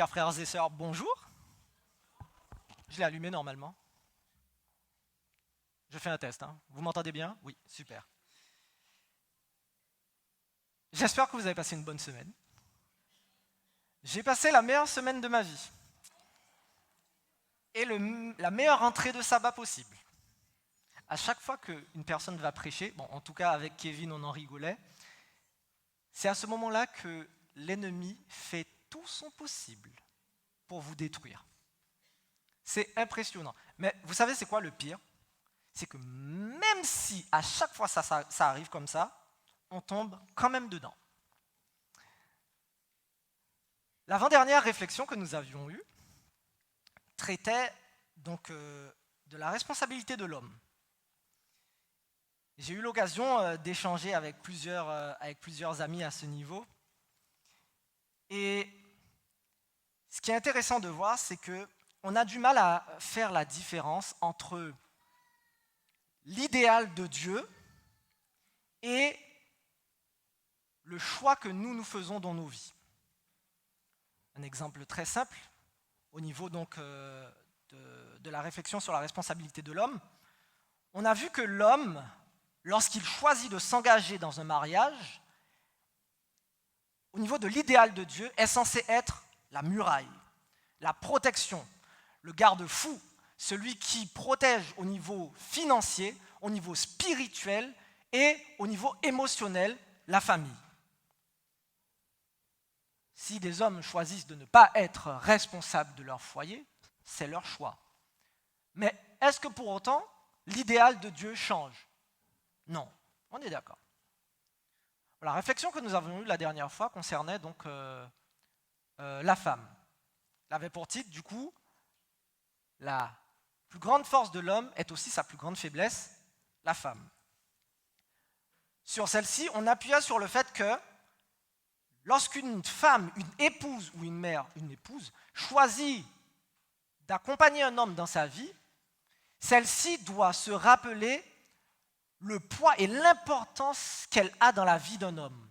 Chers frères et sœurs, bonjour. Je l'ai allumé normalement. Je fais un test. Vous m'entendez bien? Oui, super. J'espère que vous avez passé une bonne semaine. J'ai passé la meilleure semaine de ma vie. Et la meilleure rentrée de sabbat possible. À chaque fois qu'une personne va prêcher, bon, en tout cas avec Kevin on en rigolait, c'est à ce moment-là que l'ennemi fait tout son possible pour vous détruire. C'est impressionnant. Mais vous savez c'est quoi le pire? C'est que même si à chaque fois ça arrive comme ça, on tombe quand même dedans. L'avant-dernière réflexion que nous avions eue traitait donc de la responsabilité de l'homme. J'ai eu l'occasion d'échanger avec plusieurs amis à ce niveau. Et ce qui est intéressant de voir, c'est qu'on a du mal à faire la différence entre l'idéal de Dieu et le choix que nous faisons dans nos vies. Un exemple très simple, au niveau donc de la réflexion sur la responsabilité de l'homme, on a vu que l'homme, lorsqu'il choisit de s'engager dans un mariage, au niveau de l'idéal de Dieu, est censé être la muraille, la protection, le garde-fou, celui qui protège au niveau financier, au niveau spirituel et au niveau émotionnel la famille. Si des hommes choisissent de ne pas être responsables de leur foyer, c'est leur choix. Mais est-ce que pour autant, l'idéal de Dieu change? Non, on est d'accord. La réflexion que nous avons eue la dernière fois concernait donc la femme. Elle avait pour titre, du coup, la plus grande force de l'homme est aussi sa plus grande faiblesse, la femme. Sur celle-ci, on appuyait sur le fait que lorsqu'une femme, une épouse ou une mère, une épouse, choisit d'accompagner un homme dans sa vie, celle-ci doit se rappeler le poids et l'importance qu'elle a dans la vie d'un homme.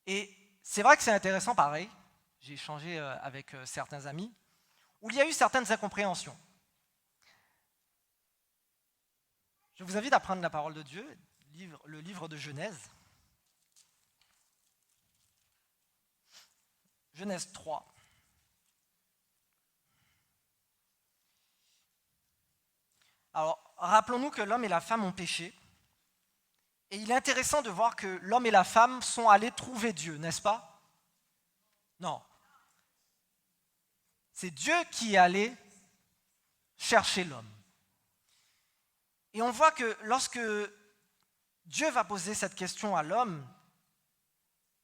Et c'est vrai que c'est intéressant, pareil, j'ai échangé avec certains amis, où il y a eu certaines incompréhensions. Je vous invite à prendre la parole de Dieu, le livre de Genèse. Genèse 3. Alors, rappelons-nous que l'homme et la femme ont péché. Et il est intéressant de voir que l'homme et la femme sont allés trouver Dieu, n'est-ce pas? Non. C'est Dieu qui est allé chercher l'homme. Et on voit que lorsque Dieu va poser cette question à l'homme,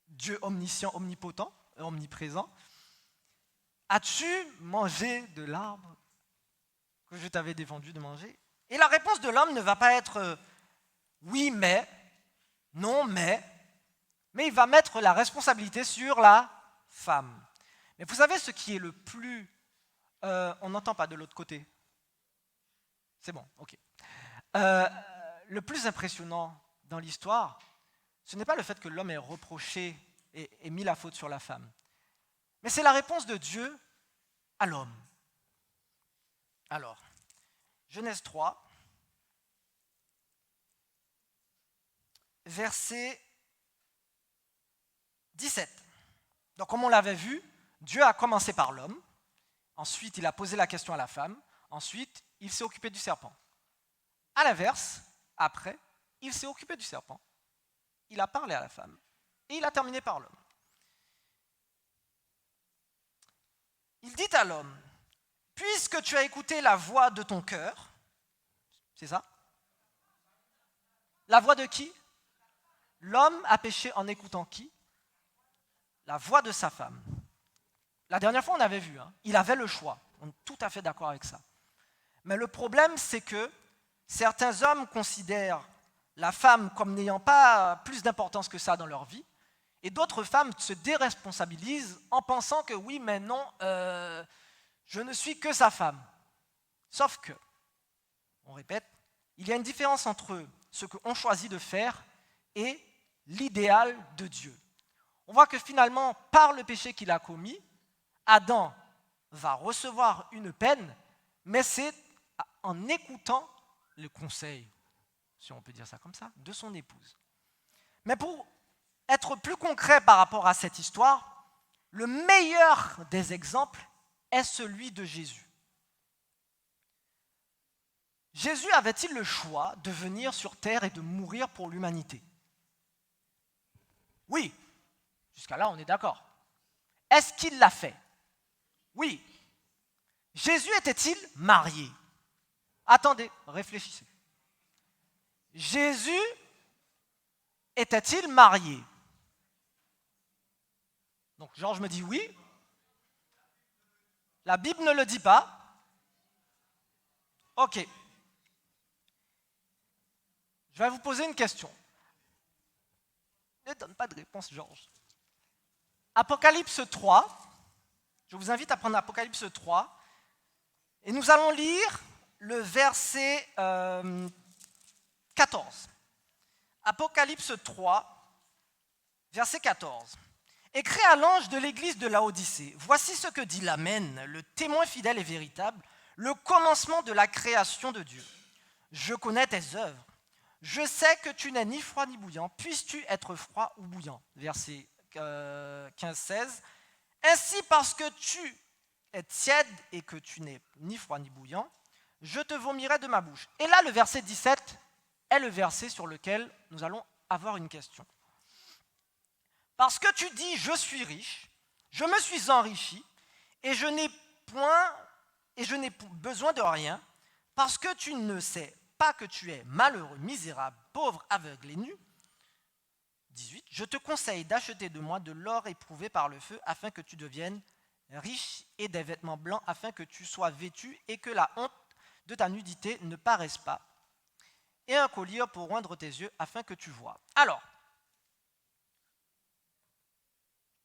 Dieu omniscient, omnipotent, omniprésent, as-tu mangé de l'arbre que je t'avais défendu de manger? Et la réponse de l'homme ne va pas être oui mais, non mais il va mettre la responsabilité sur la femme. Mais vous savez ce qui est le plus... on n'entend pas de l'autre côté. C'est bon, ok. Le plus impressionnant dans l'histoire, ce n'est pas le fait que l'homme ait reproché et mis la faute sur la femme, mais c'est la réponse de Dieu à l'homme. Alors, Genèse 3, verset 17. Donc comme on l'avait vu, Dieu a commencé par l'homme, ensuite il a posé la question à la femme, ensuite il s'est occupé du serpent. À l'inverse, après, il s'est occupé du serpent, il a parlé à la femme, et il a terminé par l'homme. Il dit à l'homme, puisque tu as écouté la voix de ton cœur, c'est ça? La voix de qui? L'homme a péché en écoutant qui? La voix de sa femme. La dernière fois, on avait vu, il avait le choix. On est tout à fait d'accord avec ça. Mais le problème, c'est que certains hommes considèrent la femme comme n'ayant pas plus d'importance que ça dans leur vie, et d'autres femmes se déresponsabilisent en pensant que oui, mais non, je ne suis que sa femme. Sauf que, on répète, il y a une différence entre ce qu'on choisit de faire et l'idéal de Dieu. on voit que finalement, par le péché qu'il a commis, Adam va recevoir une peine, mais c'est en écoutant le conseil, si on peut dire ça comme ça, de son épouse. Mais pour être plus concret par rapport à cette histoire, le meilleur des exemples est celui de Jésus. Jésus avait-il le choix de venir sur terre et de mourir pour l'humanité? Oui, jusqu'à là on est d'accord. Est-ce qu'il l'a fait? Oui. Jésus était-il marié? Attendez, réfléchissez. Jésus était-il marié? Donc Georges me dit oui. La Bible ne le dit pas. Ok. Je vais vous poser une question. Ne donne pas de réponse, Georges. Apocalypse 3. Je vous invite à prendre Apocalypse 3. Et nous allons lire le verset 14. Apocalypse 3, verset 14. Écrit à l'ange de l'église de Laodicée, voici ce que dit l'Amen, le témoin fidèle et véritable, le commencement de la création de Dieu. Je connais tes œuvres. Je sais que tu n'es ni froid ni bouillant. Puisses-tu être froid ou bouillant? Verset 15-16. Ainsi, parce que tu es tiède et que tu n'es ni froid ni bouillant, je te vomirai de ma bouche. Et là, le verset 17 est le verset sur lequel nous allons avoir une question. Parce que tu dis, je suis riche, je me suis enrichi, et je n'ai besoin de rien, parce que tu ne sais pas que tu es malheureux, misérable, pauvre, aveugle et nu. 18. Je te conseille d'acheter de moi de l'or éprouvé par le feu, afin que tu deviennes riche, et des vêtements blancs, afin que tu sois vêtu, et que la honte de ta nudité ne paraisse pas, et un collier pour oindre tes yeux, afin que tu vois. Alors,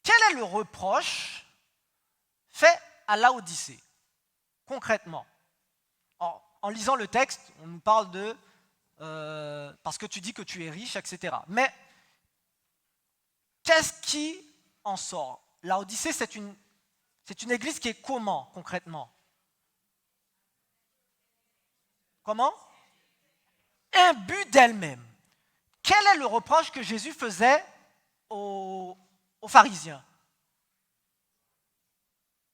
quel est le reproche fait à Laodicée, concrètement? En lisant le texte, on nous parle de parce que tu dis que tu es riche, etc. Mais qu'est-ce qui en sort? Laodicée, c'est une église qui est comment, concrètement? Comment? Imbue d'elle-même. Quel est le reproche que Jésus faisait aux pharisiens?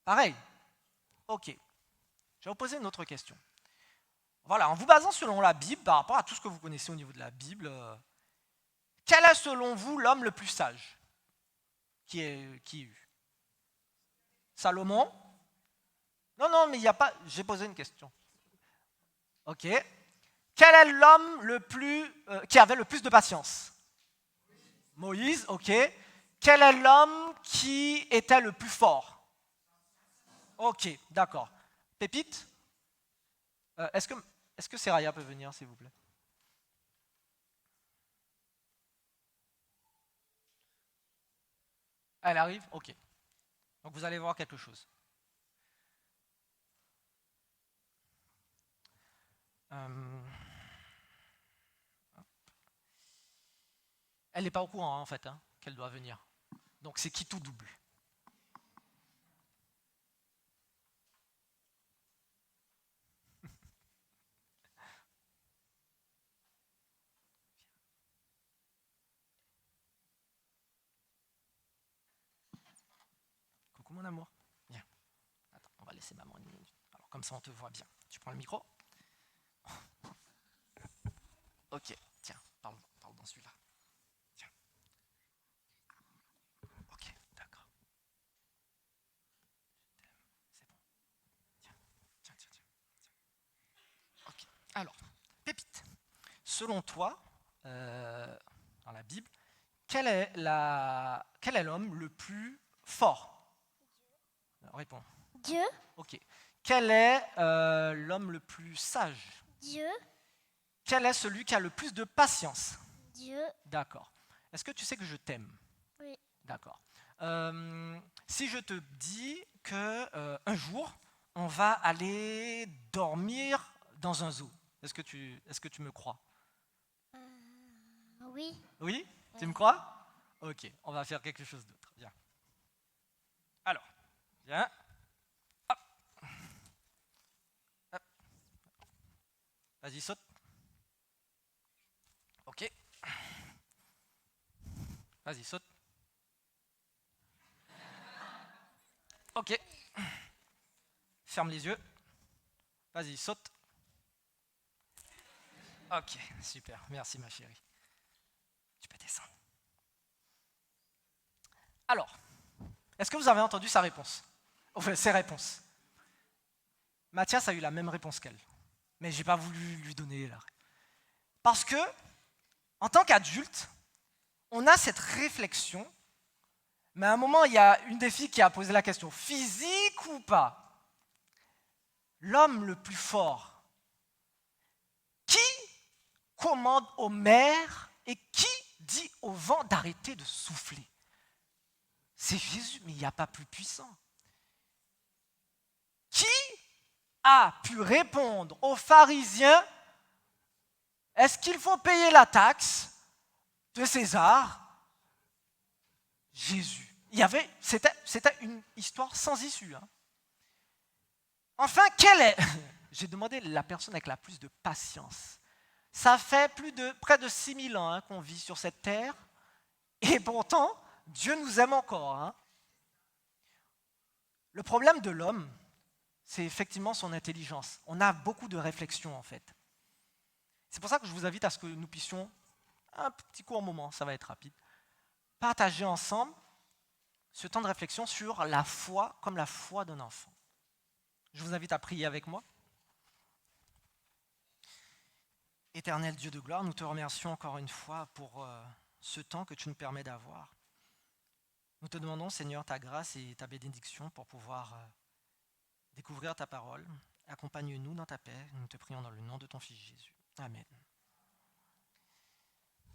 Pareil. Ok. Je vais vous poser une autre question. Voilà, en vous basant selon la Bible, par rapport à tout ce que vous connaissez au niveau de la Bible, quel est selon vous l'homme le plus sage qui est eu? Salomon? Non, mais il n'y a pas... J'ai posé une question. Ok. Quel est l'homme qui avait le plus de patience? Moïse, ok. Quel est l'homme qui était le plus fort? Ok, d'accord. Pépite? Est-ce que Seraya peut venir, s'il vous plaît? Elle arrive? Ok. Donc vous allez voir quelque chose. Elle n'est pas au courant, en fait, qu'elle doit venir. Donc c'est qui tout double. Coucou mon amour. Viens. Attends, on va laisser maman une minute. Alors comme ça on te voit bien. Tu prends le micro? Ok, tiens, parle dans celui-là. Tiens. Ok, d'accord. C'est bon. Tiens. Ok, alors, Pépite, selon toi, dans la Bible, quel est l'homme le plus fort? Réponds. Dieu. Ok. Quel est l'homme le plus sage? Dieu. Quel est celui qui a le plus de patience? Dieu. D'accord. Est-ce que tu sais que je t'aime? Oui. D'accord. Si je te dis que un jour, on va aller dormir dans un zoo, est-ce que tu me crois? Oui. Oui? Tu me crois? Ok, on va faire quelque chose d'autre. Viens. Alors, viens. Hop. Hop. Vas-y, saute. Ok. Vas-y, saute. Ok. Ferme les yeux. Vas-y, saute. Ok, super. Merci, ma chérie. Tu peux descendre. Alors, est-ce que vous avez entendu sa réponse? Enfin, ses réponses. Mathias a eu la même réponse qu'elle. Mais je n'ai pas voulu lui donner la réponse. Parce que, en tant qu'adulte, on a cette réflexion, mais à un moment, il y a une des filles qui a posé la question, physique ou pas? L'homme le plus fort, qui commande aux mers et qui dit au vent d'arrêter de souffler? C'est Jésus, mais il n'y a pas plus puissant. Qui a pu répondre aux pharisiens, est-ce qu'il faut payer la taxe de César? Jésus. C'était une histoire sans issue. Hein. Enfin, quelle est j'ai demandé la personne avec la plus de patience. Ça fait près de 6000 ans hein, qu'on vit sur cette terre, et pourtant, Dieu nous aime encore. Hein. Le problème de l'homme, c'est effectivement son intelligence. On a beaucoup de réflexions en fait. C'est pour ça que je vous invite à ce que nous puissions, un petit court moment, ça va être rapide, partager ensemble ce temps de réflexion sur la foi comme la foi d'un enfant. Je vous invite à prier avec moi. Éternel Dieu de gloire, nous te remercions encore une fois pour ce temps que tu nous permets d'avoir. Nous te demandons, Seigneur, ta grâce et ta bénédiction pour pouvoir découvrir ta parole. Accompagne-nous dans ta paix. Nous te prions dans le nom de ton Fils Jésus. Amen.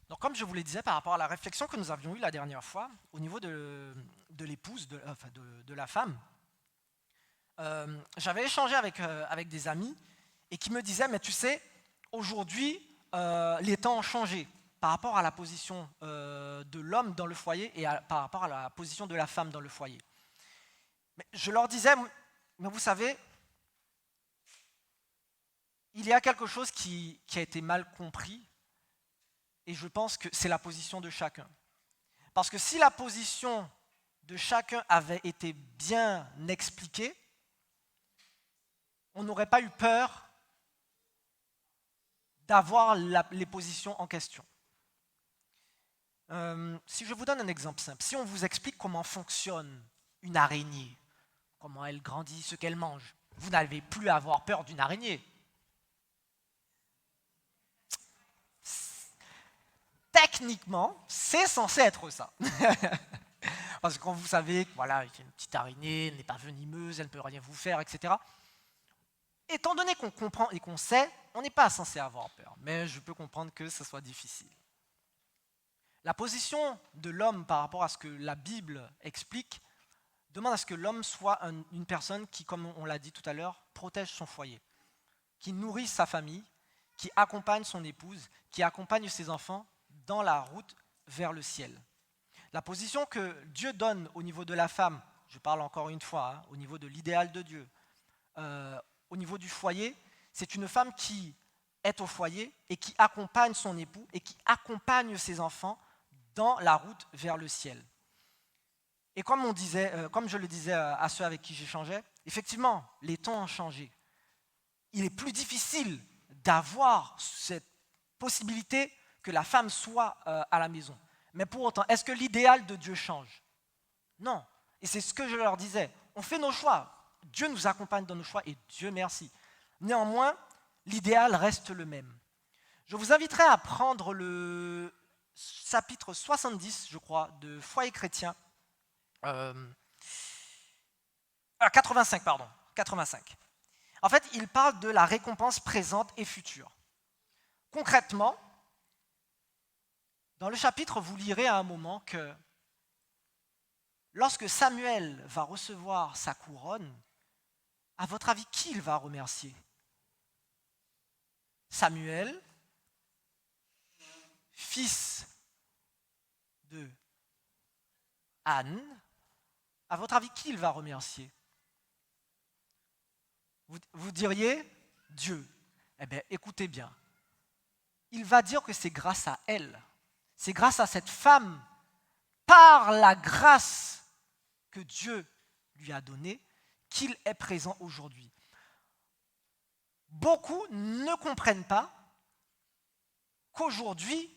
Donc, comme je vous le disais par rapport à la réflexion que nous avions eue la dernière fois, au niveau de l'épouse, de la femme, j'avais échangé avec des amis et qui me disaient, mais tu sais, aujourd'hui, les temps ont changé par rapport à la position de l'homme dans le foyer et par rapport à la position de la femme dans le foyer. Mais je leur disais, mais vous savez, il y a quelque chose qui a été mal compris et je pense que c'est la position de chacun. Parce que si la position de chacun avait été bien expliquée, on n'aurait pas eu peur d'avoir les positions en question. Si je vous donne un exemple simple, si on vous explique comment fonctionne une araignée, comment elle grandit, ce qu'elle mange, vous n'avez plus à avoir peur d'une araignée. Techniquement, c'est censé être ça. Parce que quand vous savez que voilà, il y a une petite araignée, elle n'est pas venimeuse, elle ne peut rien vous faire, etc. Étant donné qu'on comprend et qu'on sait, on n'est pas censé avoir peur. Mais je peux comprendre que ce soit difficile. La position de l'homme par rapport à ce que la Bible explique demande à ce que l'homme soit une personne qui, comme on l'a dit tout à l'heure, protège son foyer, qui nourrit sa famille, qui accompagne son épouse, qui accompagne ses enfants dans la route vers le ciel. La position que Dieu donne au niveau de la femme, je parle encore une fois, hein, au niveau de l'idéal de Dieu, au niveau du foyer, c'est une femme qui est au foyer et qui accompagne son époux et qui accompagne ses enfants dans la route vers le ciel. Et comme je le disais à ceux avec qui j'échangeais, effectivement, les temps ont changé. Il est plus difficile d'avoir cette possibilité que la femme soit à la maison. Mais pour autant, est-ce que l'idéal de Dieu change? Non. Et c'est ce que je leur disais. On fait nos choix. Dieu nous accompagne dans nos choix et Dieu merci. Néanmoins, l'idéal reste le même. Je vous inviterai à prendre le chapitre 70, je crois, de Foyer chrétien. 85, pardon. 85. En fait, il parle de la récompense présente et future. Concrètement, dans le chapitre, vous lirez à un moment que lorsque Samuel va recevoir sa couronne, à votre avis, qui il va remercier? Samuel, fils de Anne, à votre avis, qui il va remercier? Vous diriez Dieu. Eh bien, écoutez bien. Il va dire que c'est grâce à elle, c'est grâce à cette femme, par la grâce que Dieu lui a donnée, qu'il est présent aujourd'hui. Beaucoup ne comprennent pas qu'aujourd'hui,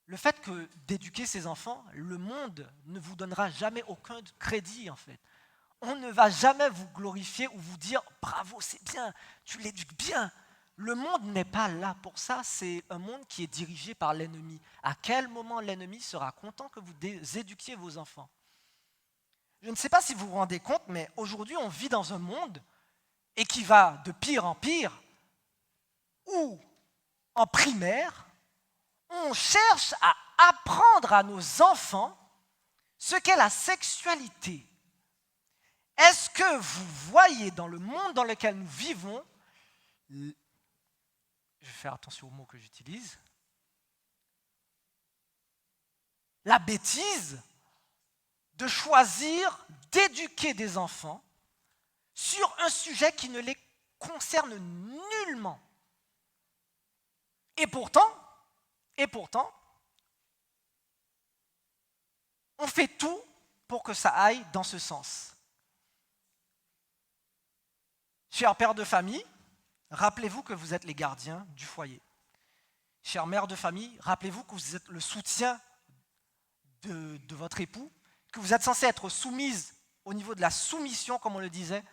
le fait que d'éduquer ses enfants, le monde ne vous donnera jamais aucun crédit en fait. On ne va jamais vous glorifier ou vous dire « bravo, c'est bien, tu l'éduques bien ». Le monde n'est pas là pour ça, c'est un monde qui est dirigé par l'ennemi. À quel moment l'ennemi sera content que vous éduquiez vos enfants? Je ne sais pas si vous vous rendez compte, mais aujourd'hui on vit dans un monde et qui va de pire en pire, où en primaire, on cherche à apprendre à nos enfants ce qu'est la sexualité. Est-ce que vous voyez dans le monde dans lequel nous vivons, je vais faire attention aux mots que j'utilise, la bêtise de choisir d'éduquer des enfants sur un sujet qui ne les concerne nullement. Et pourtant, on fait tout pour que ça aille dans ce sens. Chers pères de famille, rappelez-vous que vous êtes les gardiens du foyer. Chères mères de famille, rappelez-vous que vous êtes le soutien de votre époux, que vous êtes censé être soumise au niveau de la soumission, comme on le disait,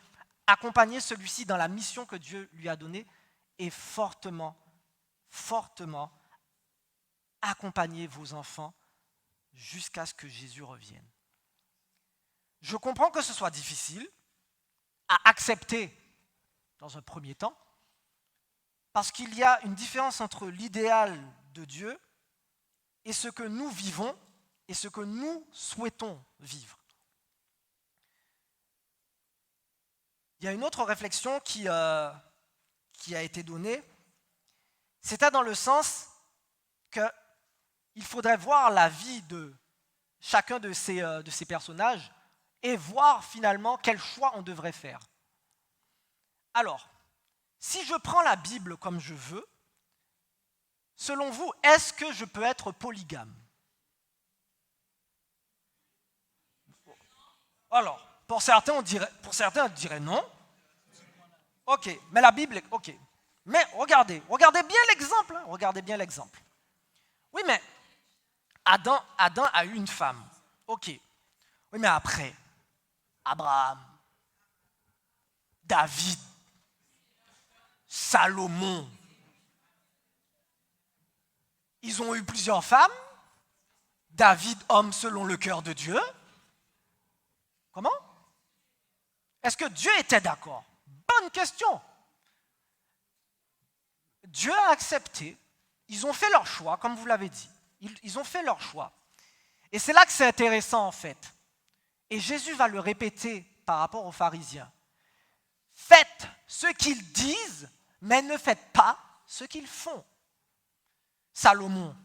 accompagner celui-ci dans la mission que Dieu lui a donnée et fortement accompagner vos enfants jusqu'à ce que Jésus revienne. Je comprends que ce soit difficile à accepter dans un premier temps, parce qu'il y a une différence entre l'idéal de Dieu et ce que nous vivons et ce que nous souhaitons vivre. Il y a une autre réflexion qui a été donnée, c'était dans le sens qu'il faudrait voir la vie de chacun de ces personnages et voir finalement quel choix on devrait faire. Alors, si je prends la Bible comme je veux, selon vous, est-ce que je peux être polygame? Alors, pour certains, on dirait non. Ok, mais la Bible est... Ok. Mais regardez bien l'exemple. Regardez bien l'exemple. Oui, mais Adam a eu une femme. Ok. Oui, mais après, Abraham, David, Salomon, ils ont eu plusieurs femmes. David, homme selon le cœur de Dieu. Comment? Est-ce que Dieu était d'accord? Bonne question. Dieu a accepté. Ils ont fait leur choix, comme vous l'avez dit. Ils ont fait leur choix. Et c'est là que c'est intéressant en fait. Et Jésus va le répéter par rapport aux pharisiens. Faites ce qu'ils disent, mais ne faites pas ce qu'ils font. Salomon,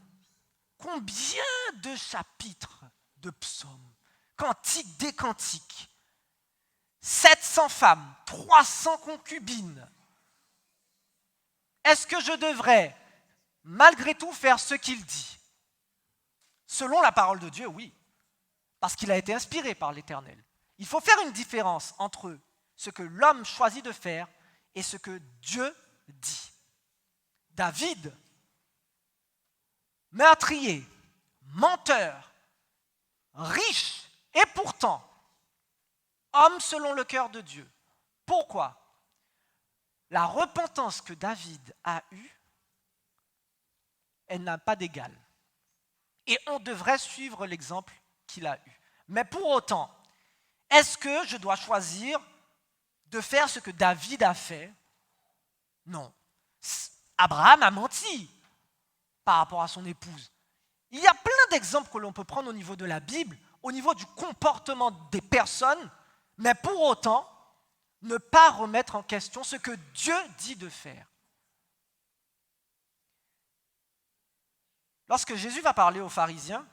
combien de chapitres de psaumes, cantiques des cantiques, 700 femmes, 300 concubines. Est-ce que je devrais, malgré tout, faire ce qu'il dit? Selon la parole de Dieu, oui, parce qu'il a été inspiré par l'Éternel. Il faut faire une différence entre ce que l'homme choisit de faire et ce que Dieu dit. David, meurtrier, menteur, riche et pourtant homme selon le cœur de Dieu. Pourquoi? La repentance que David a eue, elle n'a pas d'égal. Et on devrait suivre l'exemple qu'il a eu. Mais pour autant, est-ce que je dois choisir de faire ce que David a fait? Non. Abraham a menti par rapport à son épouse. Il y a plein d'exemples que l'on peut prendre au niveau de la Bible, au niveau du comportement des personnes, mais pour autant, ne pas remettre en question ce que Dieu dit de faire. Lorsque Jésus va parler aux pharisiens,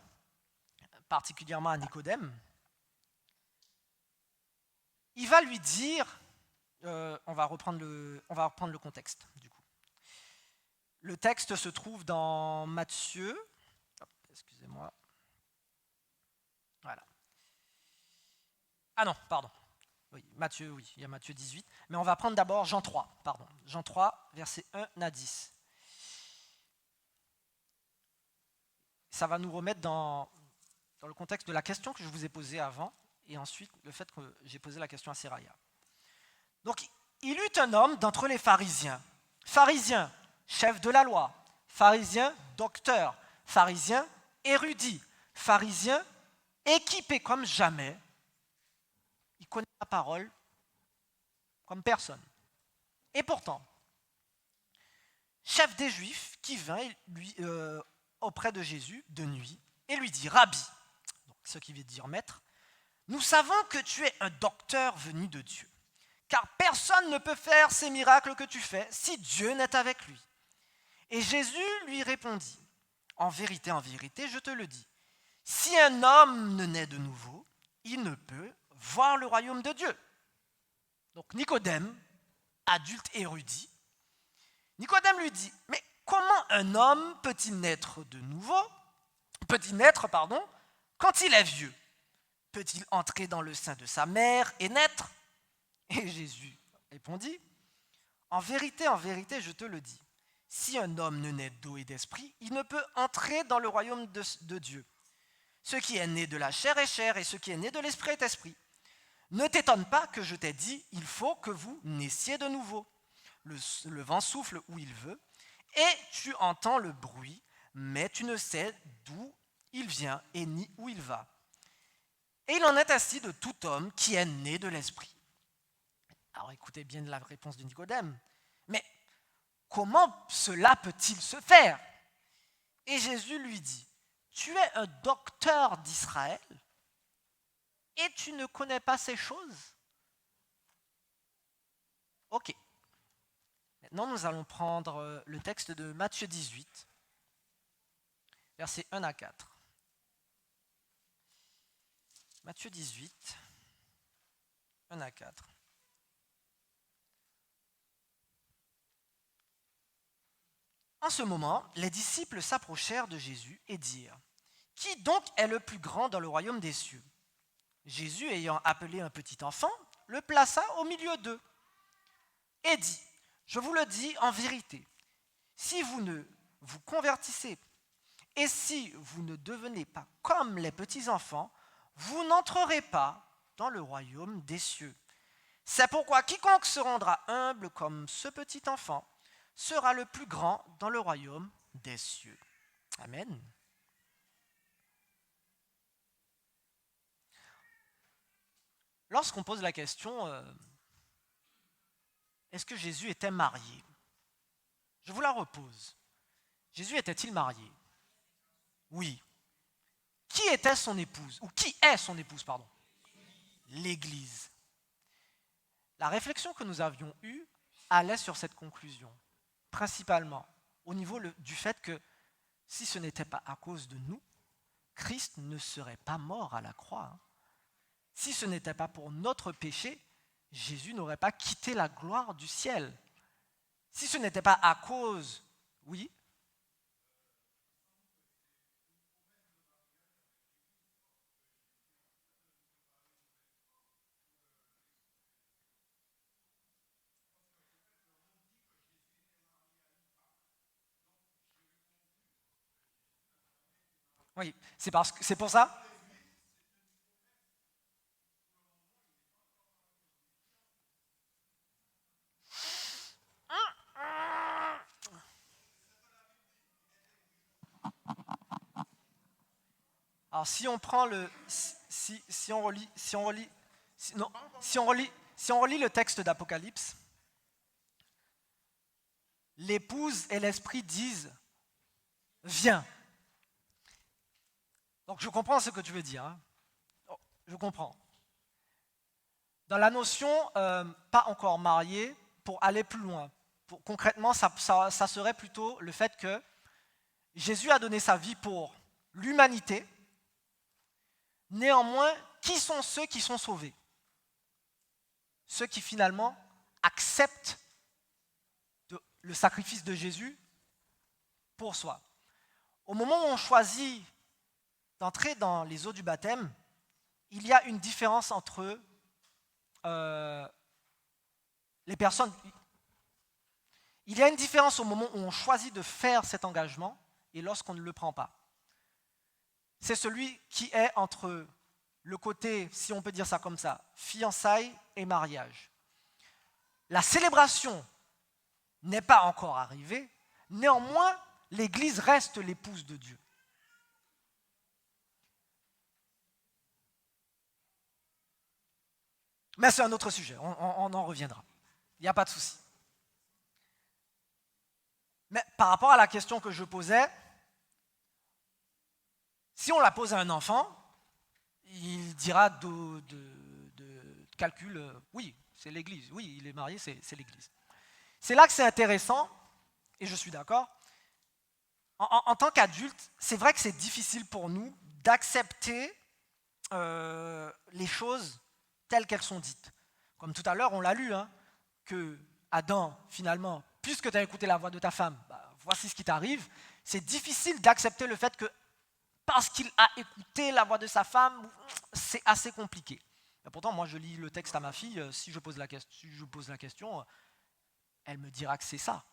particulièrement à Nicodème, il va lui dire, on va reprendre le contexte du coup. Le texte se trouve dans Matthieu, excusez-moi, voilà. Ah non, pardon. Oui, il y a Matthieu 18, mais on va prendre d'abord Jean 3, Jean 3, versets 1 à 10. Ça va nous remettre dans le contexte de la question que je vous ai posée avant, et ensuite le fait que j'ai posé la question à Seraya. Donc, il eut un homme d'entre les pharisiens, chef de la loi, pharisien, docteur, pharisien, érudit, pharisien, équipé comme jamais. Il connaît la parole comme personne. Et pourtant, chef des Juifs qui vint auprès de Jésus de nuit et lui dit « Rabbi », donc ce qui veut dire maître, « nous savons que tu es un docteur venu de Dieu, car personne ne peut faire ces miracles que tu fais si Dieu n'est avec lui. » Et Jésus lui répondit « En vérité, je te le dis, si un homme ne naît de nouveau, il ne peut voir le royaume de Dieu. » Donc Nicodème, adulte érudit, Nicodème lui dit « Mais comment un homme peut-il naître quand il est vieux? Peut-il entrer dans le sein de sa mère et naître ?» Et Jésus répondit « En vérité, je te le dis, si un homme ne naît d'eau et d'esprit, il ne peut entrer dans le royaume de Dieu. Ce qui est né de la chair est chair, et ce qui est né de l'esprit est esprit. Ne t'étonne pas que je t'ai dit, il faut que vous naissiez de nouveau. Le vent souffle où il veut, et tu entends le bruit, mais tu ne sais d'où il vient et ni où il va. Et il en est ainsi de tout homme qui est né de l'esprit. » Alors écoutez bien la réponse de Nicodème. Mais comment cela peut-il se faire? Et Jésus lui dit, tu es un docteur d'Israël et tu ne connais pas ces choses? Ok. Maintenant, nous allons prendre le texte de Matthieu 18, versets 1 à 4. Matthieu 18, 1 à 4. En ce moment, les disciples s'approchèrent de Jésus et dirent « Qui donc est le plus grand dans le royaume des cieux ?» Jésus, ayant appelé un petit enfant, le plaça au milieu d'eux et dit « Je vous le dis en vérité, si vous ne vous convertissez et si vous ne devenez pas comme les petits enfants, vous n'entrerez pas dans le royaume des cieux. C'est pourquoi quiconque se rendra humble comme ce petit enfant sera le plus grand dans le royaume des cieux. » Amen. Lorsqu'on pose la question, est-ce que Jésus était marié? Je vous la repose. Jésus était-il marié? Oui. Qui était son épouse? Ou qui est son épouse, pardon? L'Église. La réflexion que nous avions eue allait sur cette conclusion, principalement au niveau du fait que si ce n'était pas à cause de nous, Christ ne serait pas mort à la croix. Si ce n'était pas pour notre péché, Jésus n'aurait pas quitté la gloire du ciel. Si ce n'était pas à cause, oui, oui, c'est pour ça. Alors si on prend si on relit le texte d'Apocalypse, l'épouse et l'esprit disent viens. Donc je comprends ce que tu veux dire. Hein. Je comprends. Dans la notion pas encore marié, pour aller plus loin, concrètement, ça serait plutôt le fait que Jésus a donné sa vie pour l'humanité Néanmoins, qui sont ceux qui sont sauvés? Ceux qui finalement acceptent le sacrifice de Jésus pour soi. Au moment où on choisit d'entrer dans les eaux du baptême, il y a une différence entre les personnes. Il y a une différence au moment où on choisit de faire cet engagement et lorsqu'on ne le prend pas. C'est celui qui est entre le côté, si on peut dire ça comme ça, fiançailles et mariage. La célébration n'est pas encore arrivée, néanmoins, l'Église reste l'épouse de Dieu. Mais c'est un autre sujet, on en reviendra. Il n'y a pas de souci. Mais par rapport à la question que je posais, si on la pose à un enfant, il dira de calcul, oui, c'est l'Église, oui, il est marié, c'est l'Église. C'est là que c'est intéressant, et je suis d'accord. En tant qu'adulte, c'est vrai que c'est difficile pour nous d'accepter les choses telles qu'elles sont dites. Comme tout à l'heure, on l'a lu, que Adam, finalement, puisque tu as écouté la voix de ta femme, voici ce qui t'arrive. C'est difficile d'accepter le fait que parce qu'il a écouté la voix de sa femme, c'est assez compliqué. Et pourtant, moi, je lis le texte à ma fille, si je pose la question, elle me dira que c'est ça.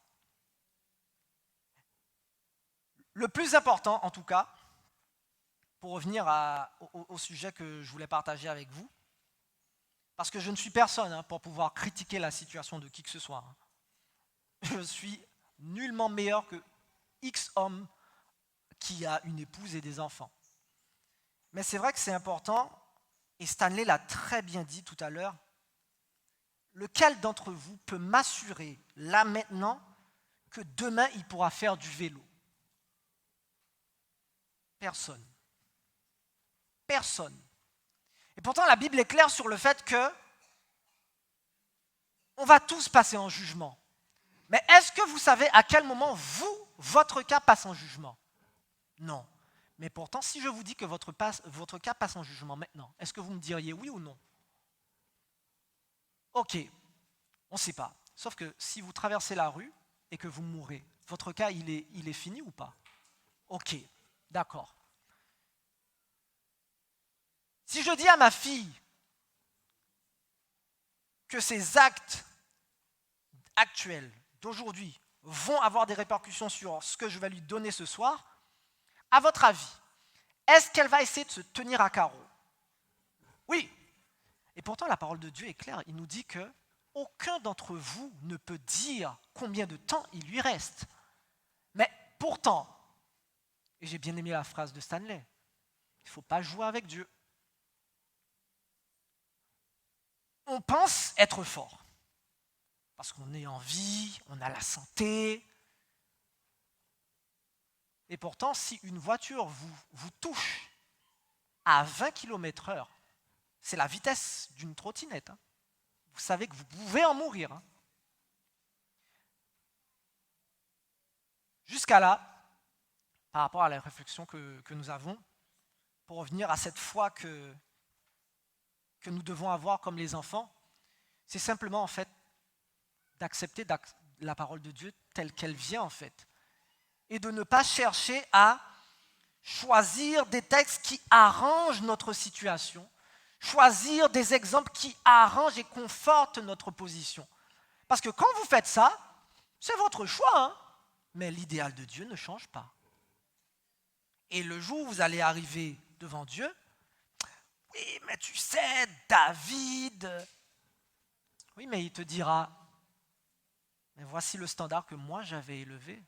Le plus important, en tout cas, pour revenir au sujet que je voulais partager avec vous, parce que je ne suis personne pour pouvoir critiquer la situation de qui que ce soit. Je suis nullement meilleur que X homme qui a une épouse et des enfants. Mais c'est vrai que c'est important, et Stanley l'a très bien dit tout à l'heure, lequel d'entre vous peut m'assurer, là maintenant, que demain il pourra faire du vélo? Personne. Personne. Et pourtant, la Bible est claire sur le fait que on va tous passer en jugement. Mais est-ce que vous savez à quel moment votre cas passe en jugement? Non. Mais pourtant, si je vous dis que votre cas passe en jugement maintenant, est-ce que vous me diriez oui ou non? Ok, on ne sait pas. Sauf que si vous traversez la rue et que vous mourrez, votre cas, il est fini ou pas? Ok, d'accord. Si je dis à ma fille que ses actes actuels d'aujourd'hui vont avoir des répercussions sur ce que je vais lui donner ce soir, à votre avis, est-ce qu'elle va essayer de se tenir à carreau? Oui. Et pourtant, la parole de Dieu est claire. Il nous dit que aucun d'entre vous ne peut dire combien de temps il lui reste. Mais pourtant, et j'ai bien aimé la phrase de Stanley, il ne faut pas jouer avec Dieu. On pense être fort, parce qu'on est en vie, on a la santé. Et pourtant, si une voiture vous touche à 20 km/h, c'est la vitesse d'une trottinette. Vous savez que vous pouvez en mourir. Jusqu'à là, par rapport à la réflexion que nous avons, pour revenir à cette foi que nous devons avoir comme les enfants, c'est simplement en fait d'accepter la parole de Dieu telle qu'elle vient en fait, et de ne pas chercher à choisir des textes qui arrangent notre situation, choisir des exemples qui arrangent et confortent notre position. Parce que quand vous faites ça, c'est votre choix, mais l'idéal de Dieu ne change pas. Et le jour où vous allez arriver devant Dieu, oui, mais tu sais, David, oui, mais il te dira, mais voici le standard que moi j'avais élevé,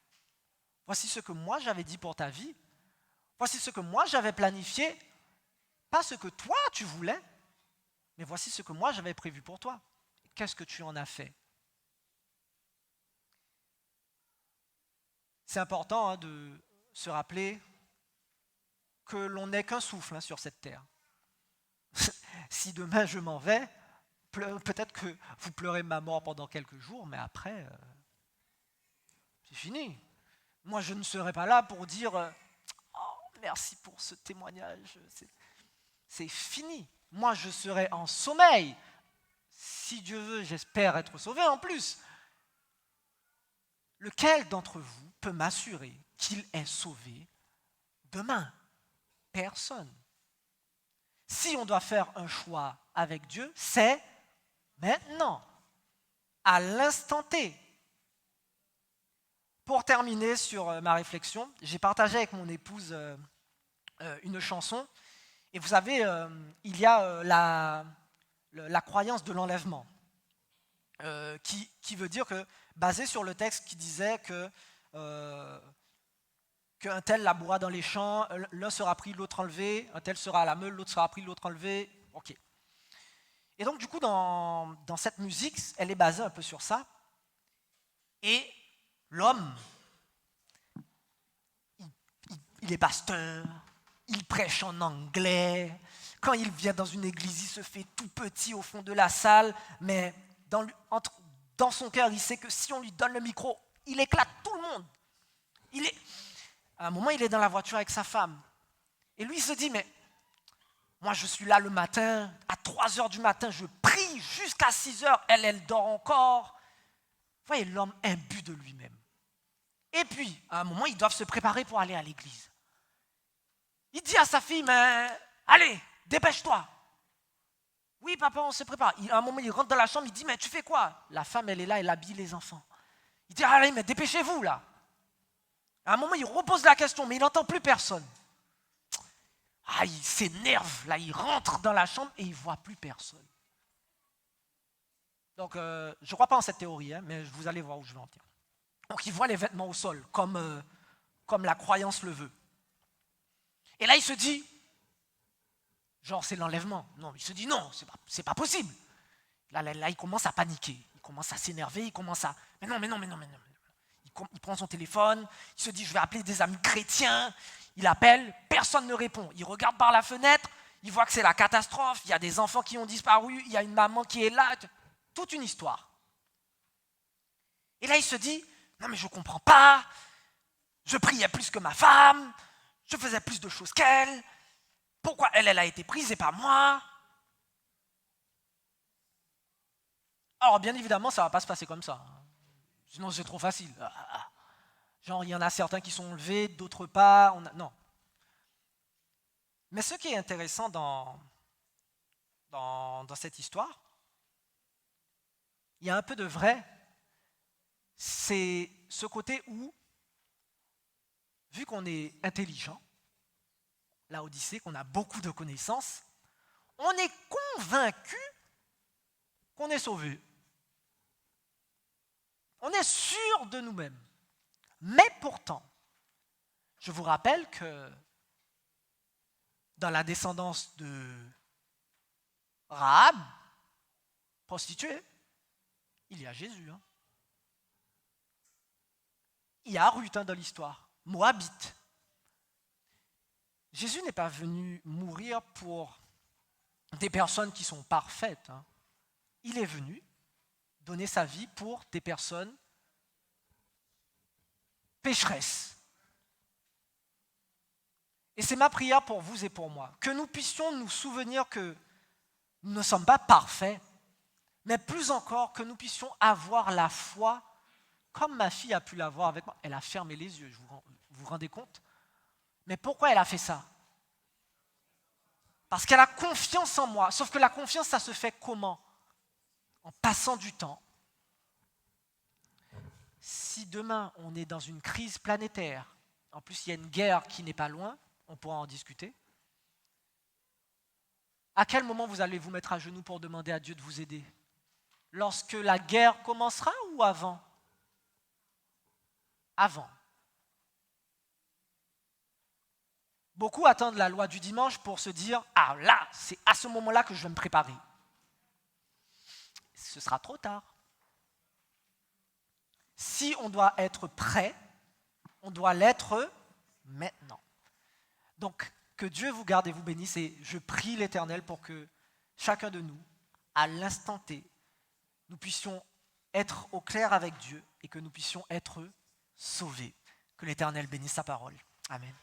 voici ce que moi j'avais dit pour ta vie, voici ce que moi j'avais planifié, pas ce que toi tu voulais, mais voici ce que moi j'avais prévu pour toi. Qu'est-ce que tu en as fait? C'est important de se rappeler que l'on n'est qu'un souffle sur cette terre. Si demain je m'en vais, peut-être que vous pleurez ma mort pendant quelques jours, mais après, c'est fini. Moi, je ne serai pas là pour dire oh, merci pour ce témoignage. c'est fini. Moi, je serai en sommeil. Si Dieu veut, j'espère être sauvé en plus. Lequel d'entre vous peut m'assurer qu'il est sauvé demain? Personne. Si on doit faire un choix avec Dieu, c'est maintenant, à l'instant T. Pour terminer sur ma réflexion, j'ai partagé avec mon épouse une chanson. Et vous savez, il y a la croyance de l'enlèvement, qui veut dire que, basé sur le texte qui disait qu'un tel labourera dans les champs, l'un sera pris, l'autre enlevé, un tel sera à la meule, l'autre sera pris, l'autre enlevé. Ok. Et donc, du coup, dans cette musique, elle est basée un peu sur ça. Et l'homme, il est pasteur, il prêche en anglais. Quand il vient dans une église, il se fait tout petit au fond de la salle, mais dans son cœur, il sait que si on lui donne le micro, il éclate tout le monde. À un moment, il est dans la voiture avec sa femme. Et lui, il se dit, mais moi, je suis là le matin, à 3 heures du matin, je prie jusqu'à 6 heures, elle dort encore. Vous voyez, l'homme imbu de lui-même. Et puis, à un moment, ils doivent se préparer pour aller à l'église. Il dit à sa fille, mais allez, dépêche-toi. Oui, papa, on se prépare. À un moment, il rentre dans la chambre, il dit, mais tu fais quoi? La femme, elle est là, elle habille les enfants. Il dit, allez, mais dépêchez-vous, là. À un moment, il repose la question, mais il n'entend plus personne. Ah, il s'énerve, là, il rentre dans la chambre et il ne voit plus personne. Donc, je ne crois pas en cette théorie, mais vous allez voir où je vais en venir. Donc, il voit les vêtements au sol, comme la croyance le veut. Et là, il se dit, genre, c'est l'enlèvement. Non, il se dit, non, c'est pas possible. Là, il commence à paniquer, il commence à s'énerver, il commence à... Mais non. Il prend son téléphone, il se dit, je vais appeler des amis chrétiens. Il appelle, personne ne répond. Il regarde par la fenêtre, il voit que c'est la catastrophe, il y a des enfants qui ont disparu, il y a une maman qui est là, toute une histoire. Et là, il se dit, non mais je ne comprends pas, je priais plus que ma femme, je faisais plus de choses qu'elle, pourquoi elle a été prise et pas moi? Alors bien évidemment, ça ne va pas se passer comme ça. Sinon, c'est trop facile. Genre, il y en a certains qui sont enlevés, d'autres pas. Non. Mais ce qui est intéressant dans cette histoire, il y a un peu de vrai, c'est ce côté où, vu qu'on est intelligent, la Odyssée, qu'on a beaucoup de connaissances, on est convaincu qu'on est sauvé. On est sûr de nous-mêmes. Mais pourtant, je vous rappelle que dans la descendance de Rahab, prostituée, il y a Jésus. Il y a Ruth dans l'histoire, Moabite. Jésus n'est pas venu mourir pour des personnes qui sont parfaites. Il est venu donner sa vie pour des personnes pécheresses. Et c'est ma prière pour vous et pour moi, que nous puissions nous souvenir que nous ne sommes pas parfaits, mais plus encore que nous puissions avoir la foi, comme ma fille a pu l'avoir avec moi. Elle a fermé les yeux, vous vous rendez compte? Mais pourquoi elle a fait ça? Parce qu'elle a confiance en moi. Sauf que la confiance, ça se fait comment? En passant du temps. Si demain, on est dans une crise planétaire, en plus il y a une guerre qui n'est pas loin, on pourra en discuter. À quel moment vous allez vous mettre à genoux pour demander à Dieu de vous aider? Lorsque la guerre commencera ou avant? Avant. Beaucoup attendent la loi du dimanche pour se dire « Ah là, c'est à ce moment-là que je vais me préparer. » Ce sera trop tard. Si on doit être prêt, on doit l'être maintenant. Donc, que Dieu vous garde et vous bénisse, et je prie l'Éternel pour que chacun de nous, à l'instant T, nous puissions être au clair avec Dieu et que nous puissions être sauvés. Que l'Éternel bénisse sa parole. Amen.